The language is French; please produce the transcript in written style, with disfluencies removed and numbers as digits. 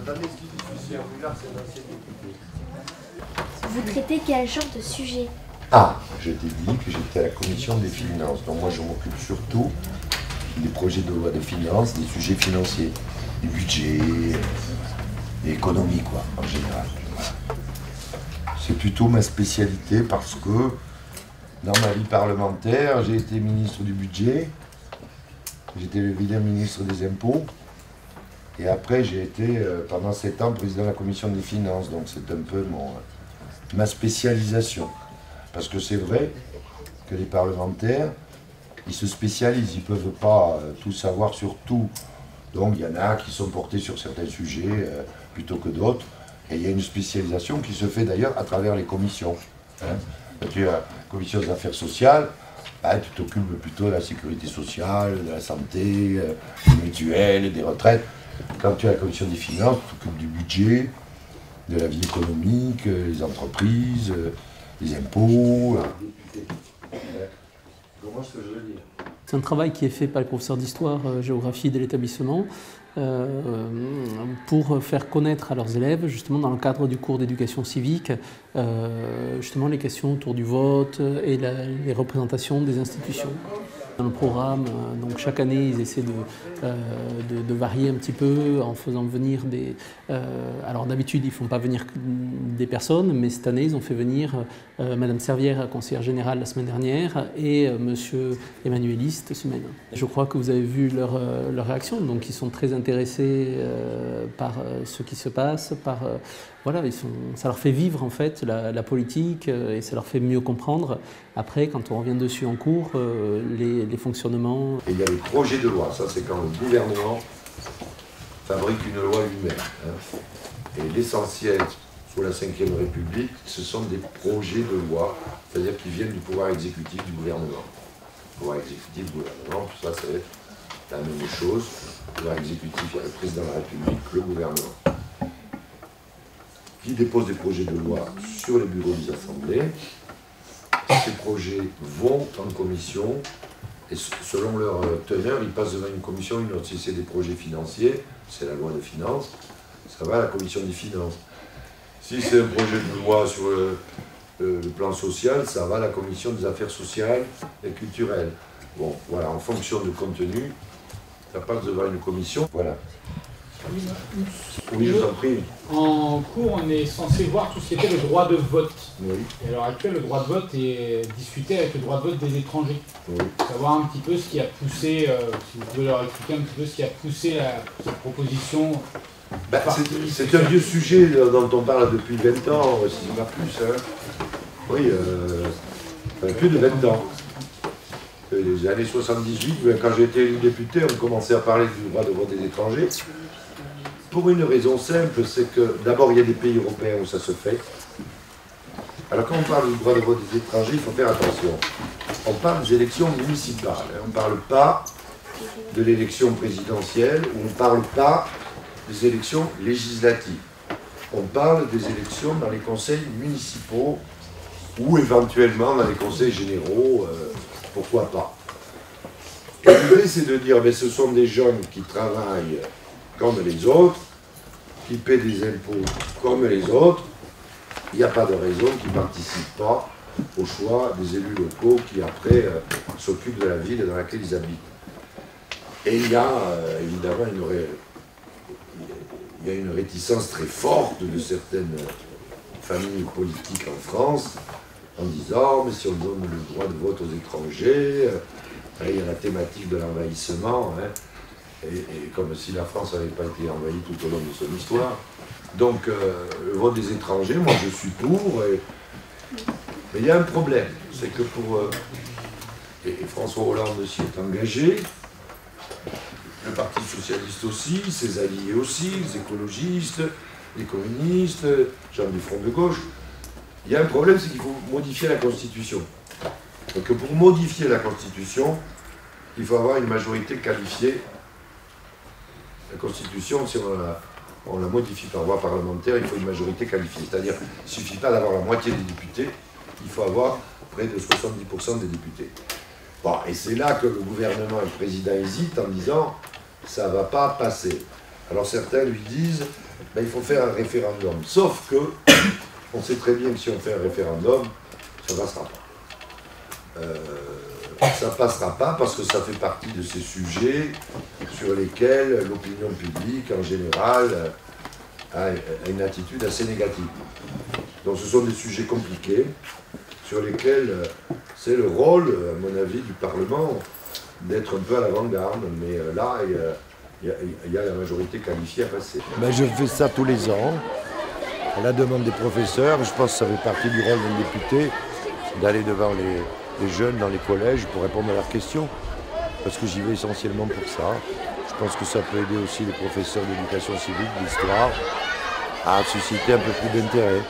attendez, ce qui est difficile, Boulard, c'est un ancien député. Vous traitez quel genre de sujet? Ah, je t'ai dit que j'étais à la commission des finances. Donc moi, je m'occupe surtout des projets de loi de finances, des sujets financiers, du budget, et économie, quoi, en général. Voilà. C'est plutôt ma spécialité parce que dans ma vie parlementaire, j'ai été ministre du budget, j'étais le vilain ministre des impôts, et après j'ai été pendant 7 ans président de la commission des finances, donc c'est un peu ma spécialisation. Parce que c'est vrai que les parlementaires, ils se spécialisent, ils ne peuvent pas tout savoir sur tout. Donc il y en a qui sont portés sur certains sujets plutôt que d'autres, et il y a une spécialisation qui se fait d'ailleurs à travers les commissions. Hein. Tu as la commission des affaires sociales, bah, tu t'occupes plutôt de la sécurité sociale, de la santé, des mutuelles, des retraites. Quand tu as la commission des finances, tu t'occupes du budget, de la vie économique, les entreprises, les impôts. Comment est-ce que je veux dire? C'est un travail qui est fait par le professeur d'histoire-géographie de l'établissement pour faire connaître à leurs élèves, justement dans le cadre du cours d'éducation civique, justement les questions autour du vote et les représentations des institutions. Dans le programme, donc chaque année, ils essaient de varier un petit peu en faisant venir des... alors d'habitude, ils ne font pas venir des personnes, mais cette année, ils ont fait venir Madame Servière, conseillère générale la semaine dernière, et Monsieur Emmanueliste cette semaine. Je crois que vous avez vu leur réaction, donc ils sont très intéressés par ce qui se passe, voilà, ça leur fait vivre en fait la politique et ça leur fait mieux comprendre. Après, quand on revient dessus en cours, les fonctionnements. Et il y a les projets de loi, ça c'est quand le gouvernement fabrique une loi lui-même. Hein. Et l'essentiel, sous la Ve République, ce sont des projets de loi, c'est-à-dire qui viennent du pouvoir exécutif du gouvernement. Le pouvoir exécutif du gouvernement, tout ça c'est la même chose. Le pouvoir exécutif, il y a le président de la République, le gouvernement, qui dépose des projets de loi sur les bureaux des assemblées. Ces projets vont en commission et selon leur teneur, ils passent devant une commission, une autre. Si c'est des projets financiers, c'est la loi de finances, ça va à la commission des finances. Si c'est un projet de loi sur le plan social, ça va à la commission des affaires sociales et culturelles. Bon, voilà, en fonction du contenu, ça passe devant une commission. Voilà. Oui, je vous en prie. En cours, on est censé voir tout ce qui était le droit de vote. Oui. Et à l'heure actuelle, le droit de vote est discuté avec le droit de vote des étrangers. Oui. Savoir un petit peu ce qui a poussé, si vous pouvez leur expliquer un petit peu ce qui a poussé cette proposition. Ben, c'est un vieux sujet dont on parle depuis 20 ans, si pas plus. Hein. Oui, plus de 20 ans. Les années 78, quand j'ai été élu député, on commençait à parler du droit de vote des étrangers. Pour une raison simple, c'est que d'abord il y a des pays européens où ça se fait. Alors quand on parle du droit de vote des étrangers, il faut faire attention. On parle des élections municipales, hein. On ne parle pas de l'élection présidentielle, ou on ne parle pas des élections législatives. On parle des élections dans les conseils municipaux ou éventuellement dans les conseils généraux, pourquoi pas. Et l'idée c'est de dire, mais ce sont des jeunes qui travaillent comme les autres, qui paient des impôts comme les autres, il n'y a pas de raison qu'ils ne participent pas au choix des élus locaux qui après s'occupent de la ville dans laquelle ils habitent. Et il y a évidemment une réticence très forte de certaines familles politiques en France en disant mais si on donne le droit de vote aux étrangers, il y a la thématique de l'envahissement, hein, et comme si la France n'avait pas été envahie tout au long de son histoire. Donc le vote des étrangers, moi je suis pour, mais il y a un problème, c'est que et François Hollande s'y est engagé, le Parti Socialiste aussi, ses alliés aussi, les écologistes, les communistes, gens du Front de gauche. Il y a un problème, c'est qu'il faut modifier la Constitution. Donc pour modifier la Constitution, il faut avoir une majorité qualifiée. La Constitution, si on la modifie par voie parlementaire, il faut une majorité qualifiée. C'est-à-dire qu'il ne suffit pas d'avoir la moitié des députés, il faut avoir près de 70% des députés. Bon, et c'est là que le gouvernement et le président hésitent en disant ça ne va pas passer. Alors certains lui disent, ben, il faut faire un référendum. Sauf que, on sait très bien que si on fait un référendum, ça ne passera pas. Ça ne passera pas parce que ça fait partie de ces sujets sur lesquels l'opinion publique, en général, a une attitude assez négative. Donc ce sont des sujets compliqués sur lesquels c'est le rôle, à mon avis, du Parlement d'être un peu à l'avant-garde. Mais là, il y a la majorité qualifiée à passer. Ben, je fais ça tous les ans, à la demande des professeurs. Je pense que ça fait partie du rôle d'un député, d'aller devant les jeunes dans les collèges pour répondre à leurs questions. Parce que j'y vais essentiellement pour ça. Je pense que ça peut aider aussi les professeurs d'éducation civique, d'histoire, à susciter un peu plus d'intérêt.